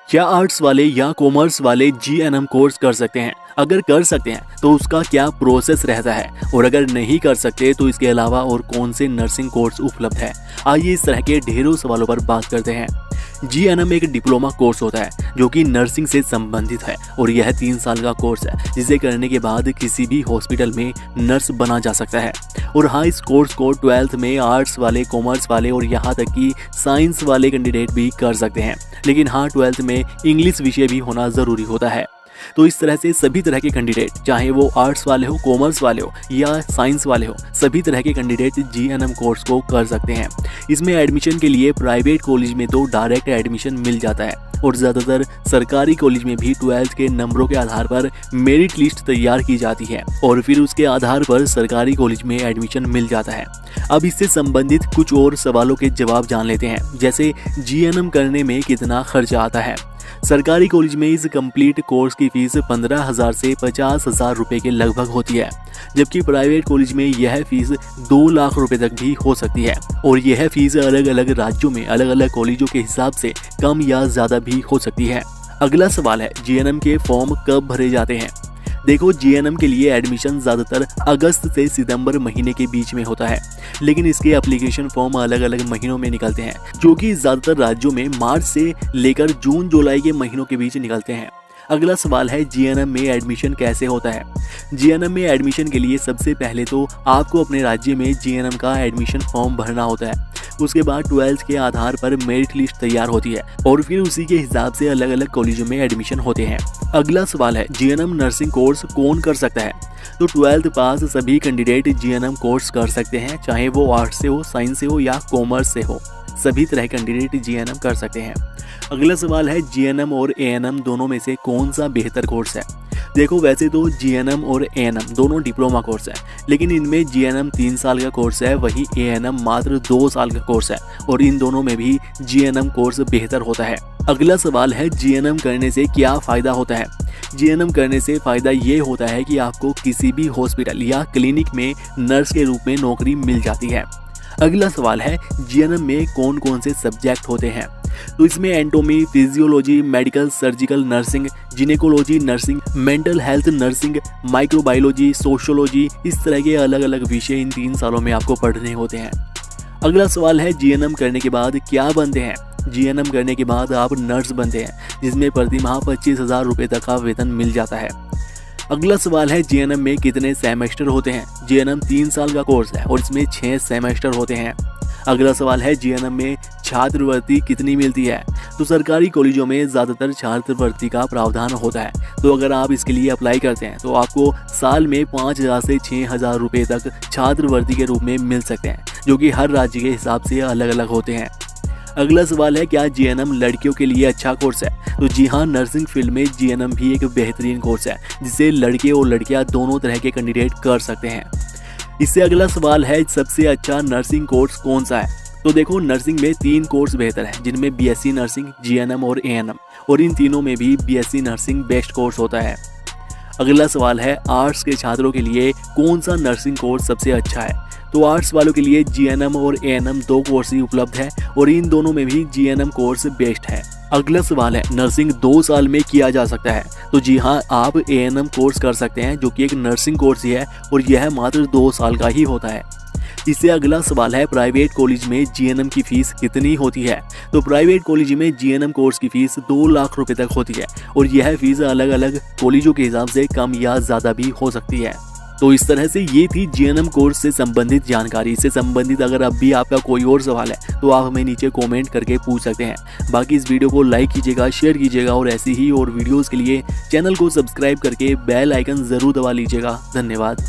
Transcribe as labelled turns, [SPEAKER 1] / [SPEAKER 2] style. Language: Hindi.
[SPEAKER 1] क्या आर्ट्स वाले या कॉमर्स वाले जीएनएम कोर्स कर सकते हैं? अगर कर सकते हैं तो उसका क्या प्रोसेस रहता है, और अगर नहीं कर सकते तो इसके अलावा और कौन से नर्सिंग कोर्स उपलब्ध है? आइए इस तरह के ढेरों सवालों पर बात करते हैं। जीएनएम एक डिप्लोमा कोर्स होता है जो कि नर्सिंग से संबंधित है, और यह 3 साल का कोर्स है जिसे करने के बाद किसी भी हॉस्पिटल में नर्स बना जा सकता है। और हाँ, इस कोर्स को 12th में आर्ट्स वाले, कॉमर्स वाले और यहाँ तक कि साइंस वाले कैंडिडेट भी कर सकते हैं। लेकिन हाँ, 12th में इंग्लिश विषय भी होना ज़रूरी होता है। तो इस तरह से सभी तरह के कैंडिडेट, चाहे वो आर्ट्स वाले हो, कॉमर्स वाले हो या साइंस वाले हो, सभी तरह के कैंडिडेट जीएनएम कोर्स को कर सकते हैं। इसमें एडमिशन के लिए प्राइवेट कॉलेज में तो डायरेक्ट एडमिशन मिल जाता है, और ज़्यादातर सरकारी कॉलेज में भी 12th के नंबरों के आधार पर मेरिट लिस्ट तैयार की जाती है और फिर उसके आधार पर सरकारी कॉलेज में एडमिशन मिल जाता है। अब इससे संबंधित कुछ और सवालों के जवाब जान लेते हैं, जैसे जीएनएम करने में कितना खर्चा आता है। सरकारी कॉलेज में इस कंप्लीट कोर्स की फीस 15,000 से 50,000 रुपए के लगभग होती है, जबकि प्राइवेट कॉलेज में यह फीस 2 लाख रुपए तक भी हो सकती है। और यह फीस अलग अलग राज्यों में अलग अलग कॉलेजों के हिसाब से कम या ज़्यादा भी हो सकती है। अगला सवाल है, जीएनएम के फॉर्म कब भरे जाते हैं? देखो, जीएनएम के लिए एडमिशन ज़्यादातर अगस्त से सितंबर महीने के बीच में होता है, लेकिन इसके एप्लीकेशन फॉर्म अलग अलग महीनों में निकलते हैं, जो कि ज़्यादातर राज्यों में मार्च से लेकर जून जुलाई के महीनों के बीच निकलते हैं। अगला सवाल है, जीएनएम में एडमिशन कैसे होता है? जीएनएम में एडमिशन के लिए सबसे पहले तो आपको अपने राज्य में जीएनएम का एडमिशन फॉर्म भरना होता है। उसके बाद 12th के आधार पर मेरिट लिस्ट तैयार होती है और फिर उसी के हिसाब से अलग अलग कॉलेजों में एडमिशन होते हैं। अगला सवाल है, जीएनएम नर्सिंग कोर्स कौन कर सकता है? तो 12th पास सभी कैंडिडेट जीएनएम कोर्स कर सकते हैं, चाहे वो आर्ट्स से हो, साइंस से हो या कॉमर्स से हो। सभी तरह के कैंडिडेट जीएनएम कर सकते हैं। अगला सवाल है, जीएनएम और एएनएम दोनों में से कौन सा बेहतर कोर्स है? देखो, वैसे तो जीएनएम और एएनएम दोनों डिप्लोमा कोर्स है, लेकिन इनमें जीएनएम 3 साल का कोर्स है, वही एएनएम मात्र 2 साल का कोर्स है, और इन दोनों में भी जीएनएम कोर्स बेहतर होता है। अगला सवाल है, जीएनएम करने से क्या फ़ायदा होता है? जीएनएम करने से फ़ायदा ये होता है कि आपको किसी भी हॉस्पिटल या क्लिनिक में नर्स के रूप में नौकरी मिल जाती है। अगला सवाल है, जीएनएम में कौन कौन से सब्जेक्ट होते हैं? तो इसमें anatomy, physiology, medical, surgical nursing, gynaecology nursing, mental health nursing, microbiology, sociology, इस तरह के अलग अलग विषय इन 3 सालों में आपको पढ़ने होते हैं। अगला सवाल है, जीएनएम करने के बाद क्या बनते हैं? जीएनएम करने के बाद आप नर्स बनते हैं, जिसमें प्रति माह 25,000 रुपये तक का वेतन मिल जाता है। अगला सवाल है, जीएनएम में कितने सेमेस्टर होते हैं? जीएनएम 3 साल का कोर्स है और इसमें 6 सेमेस्टर होते हैं। अगला सवाल है, जीएनएम में छात्रवृत्ति कितनी मिलती है? तो सरकारी कॉलेजों में ज़्यादातर छात्रवृत्ति का प्रावधान होता है, तो अगर आप इसके लिए अप्लाई करते हैं तो आपको साल में 5,000 से 6,000 रुपये तक छात्रवृत्ति के रूप में मिल सकते हैं, जो कि हर राज्य के हिसाब से अलग अलग होते हैं। अगला सवाल है, क्या जीएनएम लड़कियों के लिए अच्छा कोर्स है? तो जी हाँ, नर्सिंग फील्ड में जीएनएम भी एक बेहतरीन कोर्स है, जिसे लड़के और लड़कियां दोनों तरह के कैंडिडेट कर सकते हैं। इससे अगला सवाल है, सबसे अच्छा नर्सिंग कोर्स कौन सा है? तो देखो, नर्सिंग में 3 कोर्स बेहतर हैं, जिनमें बीएससी नर्सिंग, जीएनएम और एएनएम, और इन तीनों में भी बीएससी नर्सिंग बेस्ट कोर्स होता है। अगला सवाल है, आर्ट्स के छात्रों के लिए कौन सा नर्सिंग कोर्स सबसे अच्छा है? तो आर्ट्स वालों के लिए जीएनएम और एएनएम 2 कोर्स ही उपलब्ध है, और इन दोनों में भी जीएनएम कोर्स बेस्ट है। अगला सवाल है, नर्सिंग 2 साल में किया जा सकता है? तो जी हाँ, आप एएनएम कोर्स कर सकते हैं, जो कि एक नर्सिंग कोर्स ही है, और यह मात्र 2 साल का ही होता है। इससे अगला सवाल है, प्राइवेट कॉलेज में जीएनएम की फीस कितनी होती है? तो प्राइवेट कॉलेज में जीएनएम कोर्स की फीस 2 लाख रुपए तक होती है, और यह फीस अलग अलग कॉलेजों के हिसाब से कम या ज़्यादा भी हो सकती है। तो इस तरह से ये थी जीएनएम कोर्स से संबंधित जानकारी। इससे संबंधित अगर अब भी आपका कोई और सवाल है तो आप हमें नीचे कमेंट करके पूछ सकते हैं। बाकी इस वीडियो को लाइक कीजिएगा, शेयर कीजिएगा, और ऐसी ही और वीडियोस के लिए चैनल को सब्सक्राइब करके बेल आइकन ज़रूर दबा लीजिएगा। धन्यवाद।